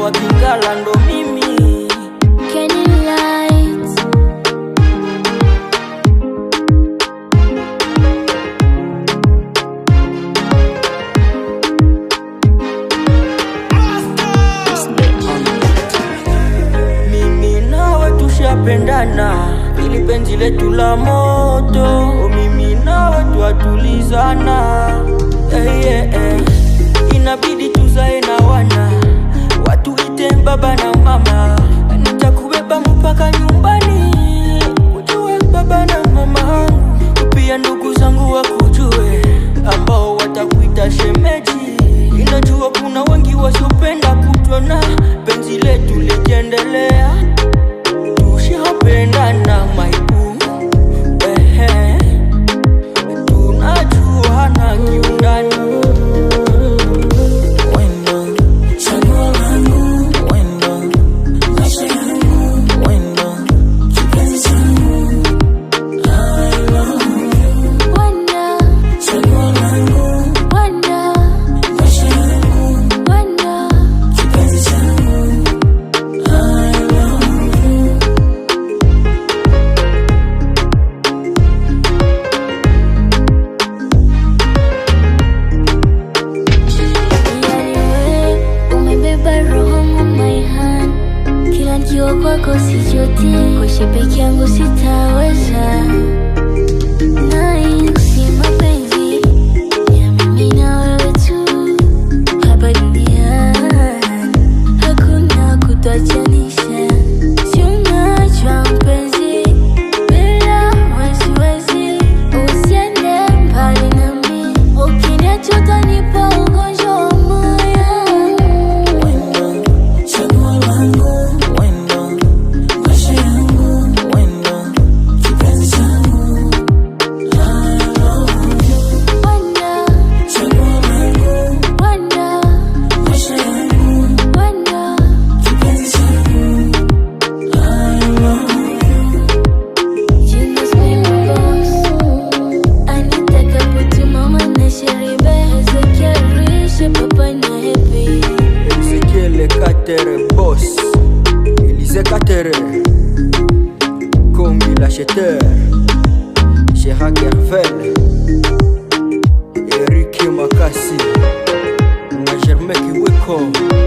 wa Kingala ndo mimi. Mimi nawe tushapendana, ili penzi letu la moto. Mimi nawe twatulizana, inabidi tuzae na wana, watuite baba na mama. Nitakubeba mpaka nyumbani, ujue baba na mama. Pia ndugu zangu wakujue, ambao watakuita shemeji. Inajua kuna wengi wasiopenda kutona penzi letu likiendelea. Tushapendana maibu, tunajuana kiundani. Kwako sijuti, kuishi peke yangu sitaweza. Nahisi mapenzi ya mimi na wewe tu, hapa duniani hakuna kutuachanisha. Si unajua mpenzi, bila wasiwasi usiende mbali nami. Ukiniacha utanipa ugonjwa wa moyo. Chaguo langu boss, Elise Katere, Kombi l'acheteur, Chirac Hervel, Eric Makasi, Germain Kiweko.